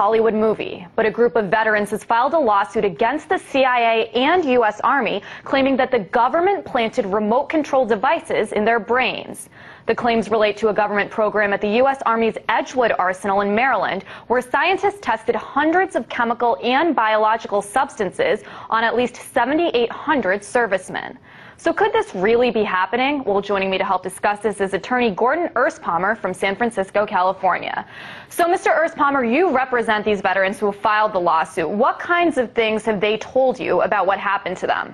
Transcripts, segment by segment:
Hollywood movie, but a group of veterans has filed a lawsuit against the CIA and U.S. Army, claiming that the government planted remote control devices in their brains. The claims relate to a government program at the U.S. Army's Edgewood Arsenal in Maryland, where scientists tested hundreds of chemical and biological substances on at least 7,800 servicemen. So could this really be happening? Well, joining me to help discuss this is attorney Gordon Erspommer from San Francisco, California. So, Mr. Erspommer, you represent these veterans who have filed the lawsuit. What kinds of things have they told you about what happened to them?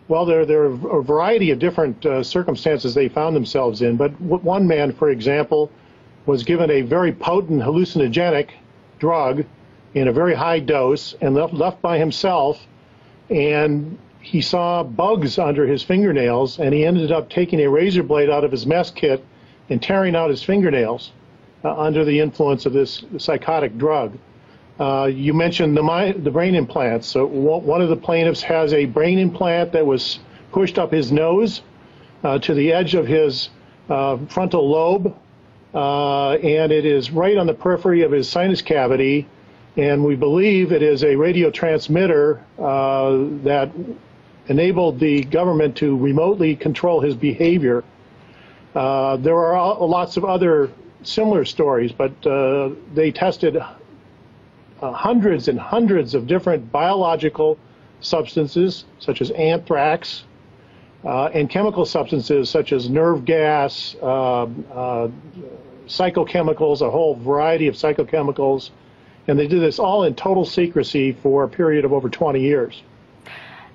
Well, there are a variety of different circumstances they found themselves in. But one man, for example, was given a very potent hallucinogenic drug in a very high dose and left by himself, and he saw bugs under his fingernails, and he ended up taking a razor blade out of his mess kit and tearing out his fingernails under the influence of this psychotic drug. You mentioned the brain implants. So one of the plaintiffs has a brain implant that was pushed up his nose to the edge of his frontal lobe, and it is right on the periphery of his sinus cavity, and we believe it is a radio transmitter that enabled the government to remotely control his behavior. There are lots of other similar stories, but they tested hundreds and hundreds of different biological substances, such as anthrax, and chemical substances such as nerve gas, psychochemicals, a whole variety of psychochemicals, and they did this all in total secrecy for a period of over 20 years.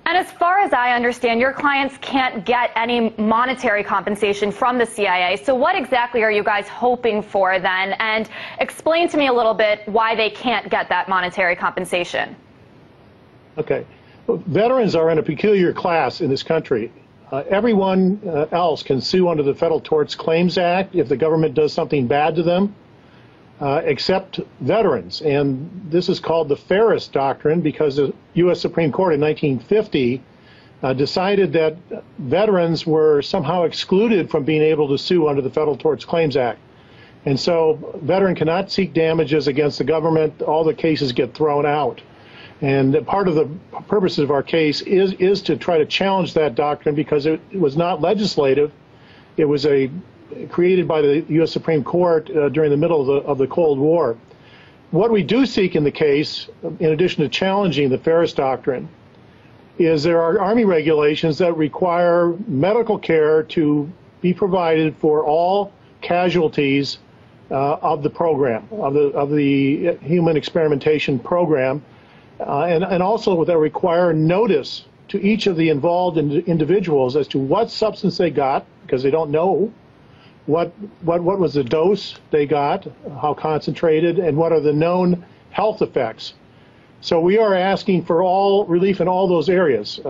And as far as I understand, your clients can't get any monetary compensation from the CIA. So what exactly are you guys hoping for then? And explain to me a little bit why they can't get that monetary compensation. Okay. Well, veterans are in a peculiar class in this country. Everyone else can sue under the Federal Tort Claims Act if the government does something bad to them, except veterans. And this is called the Ferris Doctrine because the U.S. Supreme Court in 1950 decided that veterans were somehow excluded from being able to sue under the Federal Tort Claims Act. And so veteran cannot seek damages against the government. All the cases get thrown out. And part of the purpose of our case is to try to challenge that doctrine because it was not legislative. It was created by the U.S. Supreme Court during the middle of the Cold War. What we do seek in the case, in addition to challenging the Ferris Doctrine, is there are Army regulations that require medical care to be provided for all casualties of the program, of the human experimentation program, and also that require notice to each of the involved individuals as to what substance they got, because they don't know what was the dose they got, how concentrated, and what are the known health effects. So we are asking for all relief in all those areas.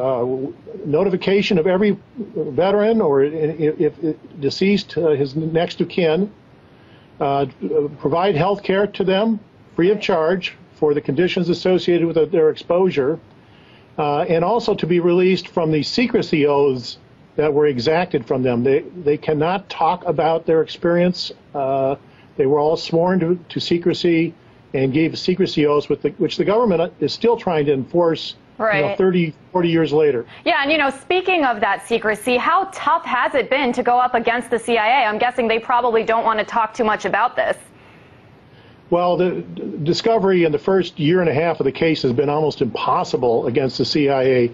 Notification of every veteran, or if deceased, his next of kin, provide health care to them free of charge for the conditions associated with their exposure, and also to be released from the secrecy oaths that were exacted from them. They cannot talk about their experience. They were all sworn to secrecy and gave secrecy oaths, which the government is still trying to enforce, right, 30, 40 years later. Yeah, and speaking of that secrecy, how tough has it been to go up against the CIA? I'm guessing they probably don't want to talk too much about this. Well, the discovery in the first year and a half of the case has been almost impossible against the CIA.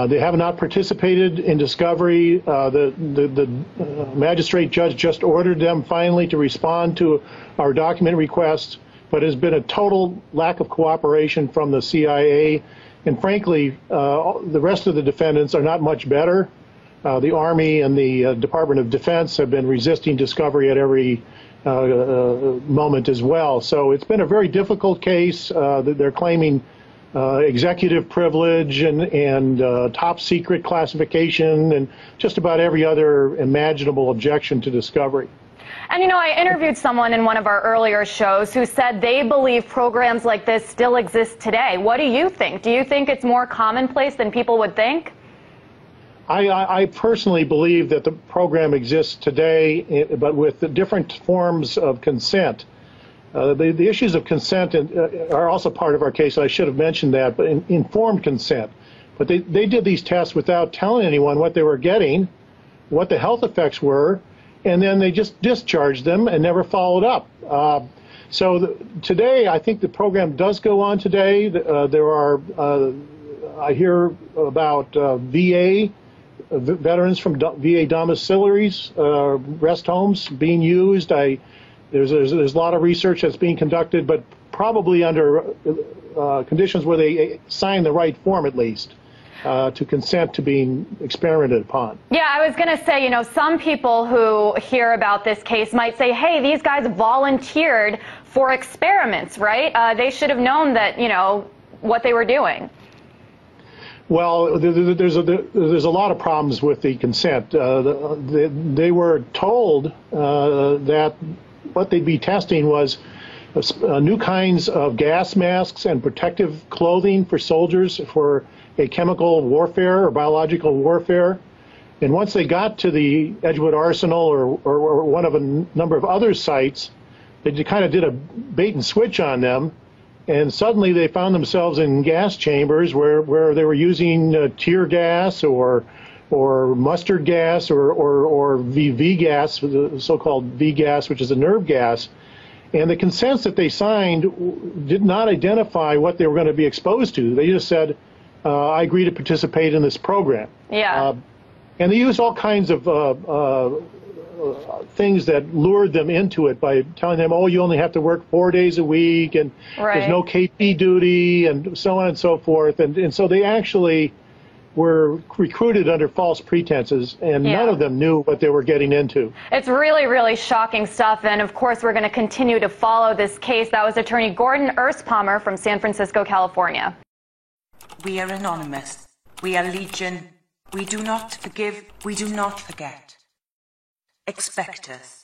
They have not participated in discovery. The magistrate judge just ordered them finally to respond to our document requests, but has been a total lack of cooperation from the CIA. And frankly, the rest of the defendants are not much better. The Army and the Department of Defense have been resisting discovery at every moment as well. So it's been a very difficult case. They're claiming executive privilege and top secret classification and just about every other imaginable objection to discovery. And I interviewed someone in one of our earlier shows who said they believe programs like this still exist today. What do you think? Do you think it's more commonplace than people would think? I personally believe that the program exists today, but with the different forms of consent. The issues of consent are also part of our case. I should have mentioned that, but informed consent. But they did these tests without telling anyone what they were getting, what the health effects were, and then they just discharged them and never followed up. Today, I think the program does go on today. There are, I hear about VA, veterans from VA domiciliaries, rest homes being used. There's a lot of research that's being conducted, but probably under conditions where they sign the right form at least. To consent to being experimented upon. Yeah, I was going to say, some people who hear about this case might say, hey, these guys volunteered for experiments, right? They should have known that, what they were doing. Well, there's a lot of problems with the consent. They were told that what they'd be testing was new kinds of gas masks and protective clothing for soldiers for a chemical warfare or biological warfare. And once they got to the Edgewood Arsenal or one of a number of other sites, they kind of did a bait and switch on them. And suddenly they found themselves in gas chambers where they were using tear gas or mustard gas or VV gas, the so-called V gas, which is a nerve gas. And the consents that they signed did not identify what they were going to be exposed to. They just said, I agree to participate in this program. Yeah. And they used all kinds of things that lured them into it by telling them, oh, you only have to work 4 days a week, and there's no KP duty, and so on and so forth. And so they actually were recruited under false pretenses, and none of them knew what they were getting into. It's really, really shocking stuff, and of course we're going to continue to follow this case. That was attorney Gordon Erspamer from San Francisco, California. We are anonymous. We are legion. We do not forgive. We do not forget. Expect us.